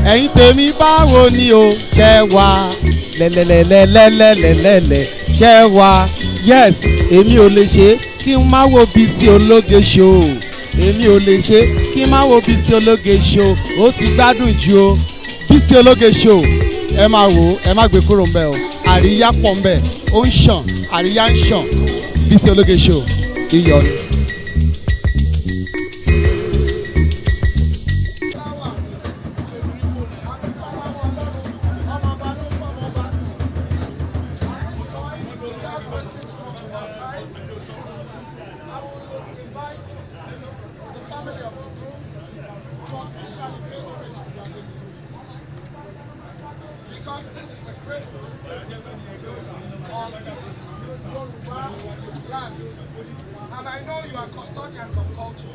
ẹ̀yin tèmi báwo ni o ṣẹ́ wá lẹ́lẹ́lẹ́lẹ́lẹ́lẹ́lẹ́ ṣẹ́ wá yes èmi ò lè ṣe kí n má wo Bísí Ológe show èmi ò lè ṣe kí n má wo Bísí Ológe show ó ti gbádùn jù o Bísí Ológe show ẹ máa wò ó ẹ má gbé kúrò ńbẹ̀ o àríyá pọ̀ ńbẹ̀ ó ń ṣàn àríyá ń ṣàn Bísí Ológe show iyọ̀ ni. Because this is the cradle of Yoruba land, and I know you are custodians of culture.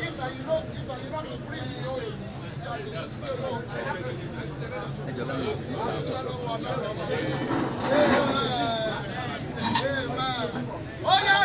If I not to breathe, you know, so I have to oh yeah.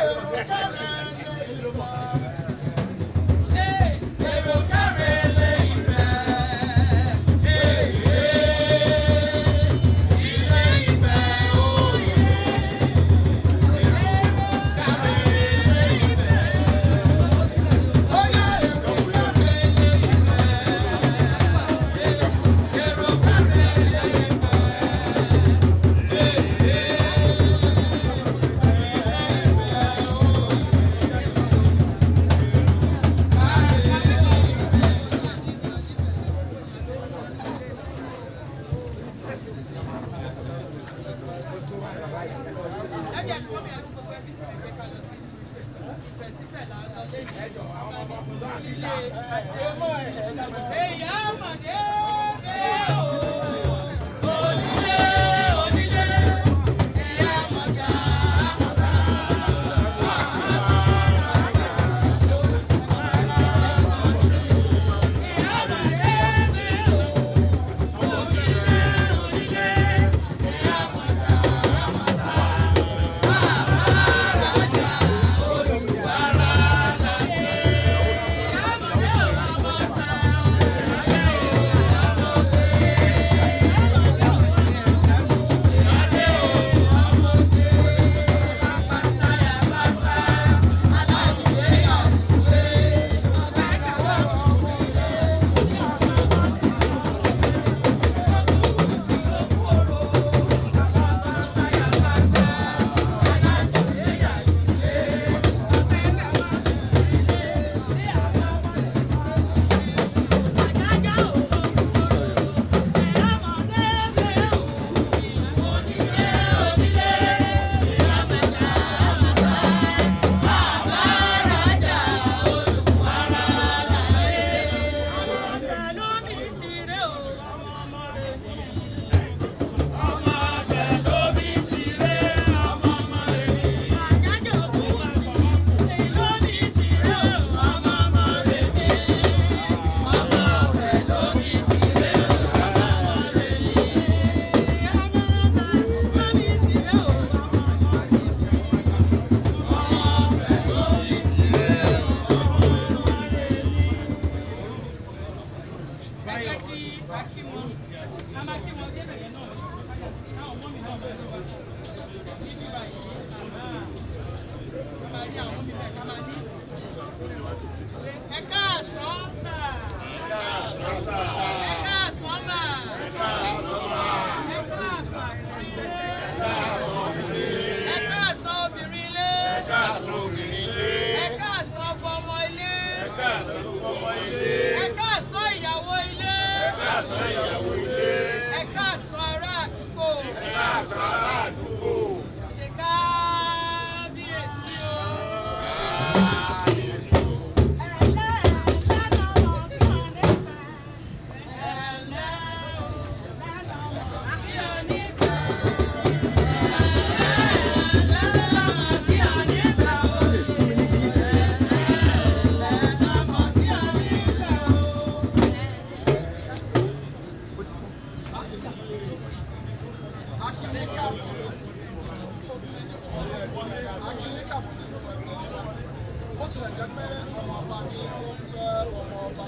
lábọ̀ ọmọ ọba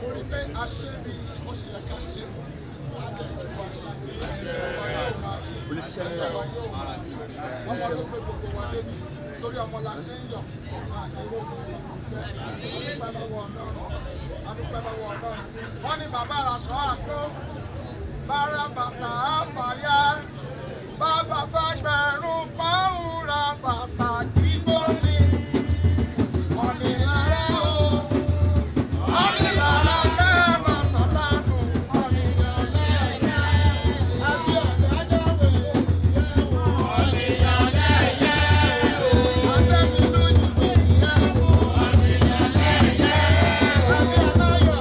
mo rí pé a ṣe bí ó ṣe yẹ ká ṣe adẹ̀jú wa ṣe ọba yóò máa dùn ọba yóò máa dùn ọmọ ló gbé gbogbo wa débi torí ọmọ la ṣe ń yọ̀ àdúgbò fi ṣe adúpẹ́ lọ́wọ́ Ọlọ́run wọ́n ní bàbá àràsọ àgbo bára bàtà àfàyà bàbá fẹ́ gbẹ̀rún pọ́ùn ra bàtà kígbó ni ọ̀nìlára o ọ̀nìlára kẹ́ bàtà dánù ọ̀nìlára àbí ọ̀dájọ́ wèrè ìyẹ́wò ọ̀nìlára ìyẹ́wò adẹ́milóyìnbó ìyẹ́wò ọ̀nìlára ìyẹ́wò àbí aláyọ̀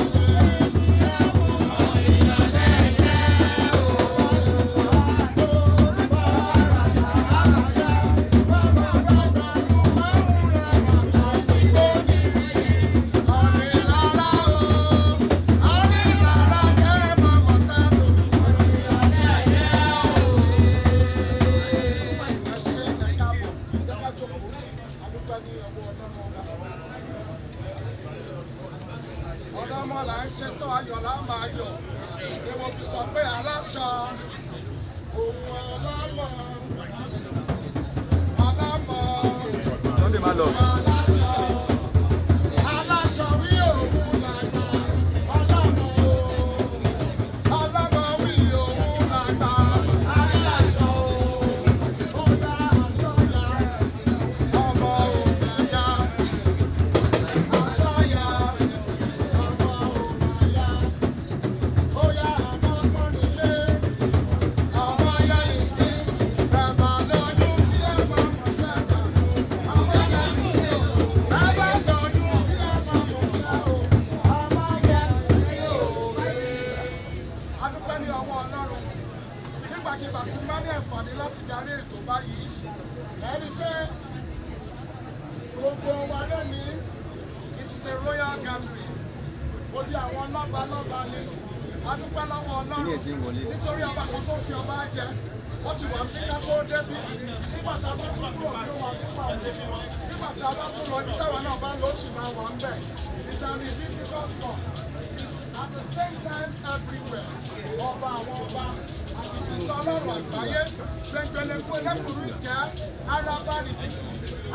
ọ̀dọ́mọ là ń ṣe tó ayọ̀ là máa yọ̀ ni mo fi sọ pé aláṣọ òun alámọ̀ Sunday máa lọ. aláṣọ wí òun làgbà ọlọ́mọ ọlọ́mọ wí òun làgbà aláṣọ ó dá aṣọ ya ọmọ òun ya aṣọ ya ọmọ òun ya ó yá ọmọ pọ́n nílé ọmọ yẹn ní sí bàbá lóyún kí ẹ máa mọ̀ sẹ́gbà ọmọ yẹn ní sí bàbá lóyún kí ẹ máa mọ̀ sẹ́ o ọmọ yẹn ní sí òwe. adúpẹ́ ní ọwọ́ Ọlọ́run nígbàkigbà tí bá ní àǹfààní láti darí ètò báyìí ẹ rí i pé gbogbo wa lónìí it is a royal gathering ó di àwọn lọ́balọ́ba ni adúpẹ́ lọ́wọ́ Ọlọ́run nítorí ọba kan tó ń fi ọba jẹ wọ́n ti wà ní ká tó débi nígbà tá a bá tún kúrò ní wọn tún wà ní nígbà tá a bá tún lọ ibi táwa náà bá ń lọ ó sì máa wà ń bẹ̀ it's an individual sport it's at the same time everywhere ọba àwọn ọba àtìkùtà Ọlọ́run àgbáyé gbẹngbẹlẹkú ẹlẹ́kùnrin ìkẹ́ arábá rìbìtì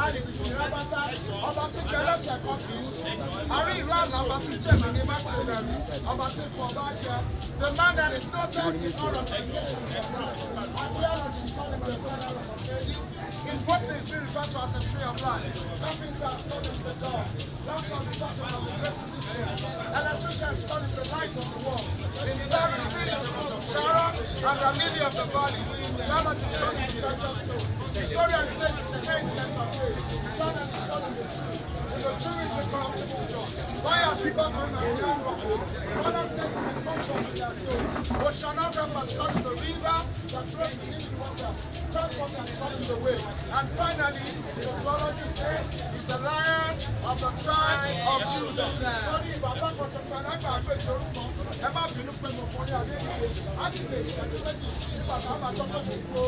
arìbìtì rábátá ọba tí gbẹlẹ́sẹ̀ kan kì í sùn àrí ìlú àlàbà tí jẹ̀mí ní má ṣe bẹ̀rù ọba tí fọba jẹ the man that is noted in all of the nations of life and here is calling the eternal of occasion in Botany is being referred to as a tree of life carpenter is calling the door doctor is talking about the great physician electrician is calling the light of the world in the very street is the rose of Sharon and the lily of the valley geologist is calling the precious stone historian says it's the ancient of days John is calling the tree and the tree is a corruptible joy why has he got on as young rock brother says in the comfort of their field oceanographers calling the river that flows beneath the water transporters calling the way and finally the zoologist says he's the lion of the tribe of Judah lórí bàbá kan ṣoṣo alágbà àgbèjì orúkọ ẹ má bínú pé mo kọrí adéyẹyẹ á ti lè ṣẹ́jú méjì ní bàbá àbájọ tó kù kó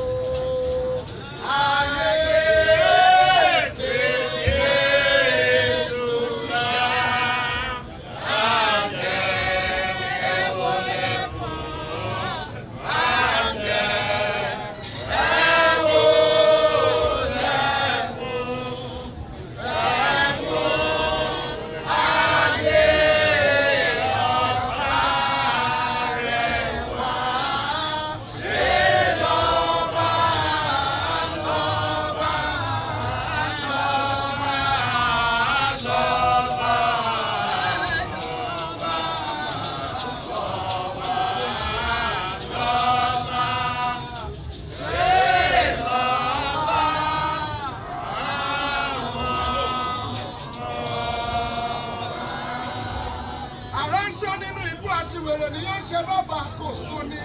aṣiwèrè ni yóò ṣe bàbá kò sún ní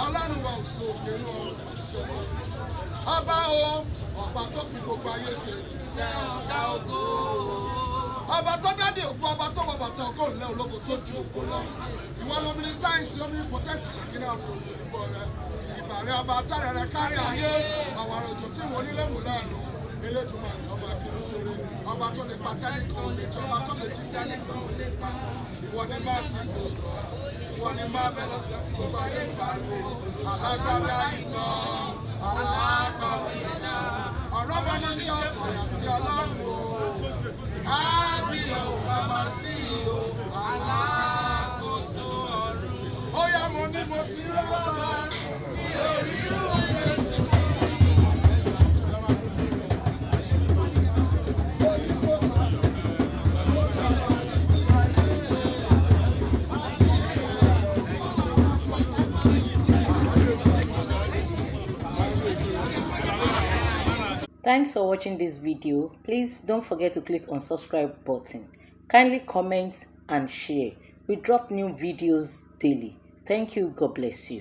Ọlọ́run wa ò so nínú ọ̀ṣọ́ ọba o ọba tó fi gbogbo ayé ṣe ti sẹ́ ọ̀gá ògo ọba tó dádé ògo ọba tó wọ bàtà ògo ńlẹ̀ ológo tó ju ògo lọ ìwọ lómìnir sáyẹ́nsì omnipotent ṣèkínà olùdókòwò rẹ ìbàrẹ̀ ọba tẹ́rẹ̀ rẹ kárí ayé àwàrà òjò tí wọ́n nílé mú lẹ́nu Elédùmarè ọba kìí ṣeré, ọba tó lè pa tẹ́nìkan ò lè jẹ, ọba tó lè jí tẹ́nìkan ò lè pa. Ìwọ ni máa sì fò lọ, ìwọ ni máa bẹ lọ́sọ̀ tí gbogbo ayé ń pariwo. Alágbádá iná, alágbára iná, ọ̀rọ̀ bá ní sí ọ̀fọ̀ àti ọlọ́run o. Kábíyà ò bá máa sí o, alákòóso ọ̀run. Ó yá mo ní mo ti rọ́ọ̀bà ní orírú Jésù. Thanks for watching this video. Please don't forget to click on subscribe button. Kindly comment and share. We drop new videos daily. Thank you. God bless you.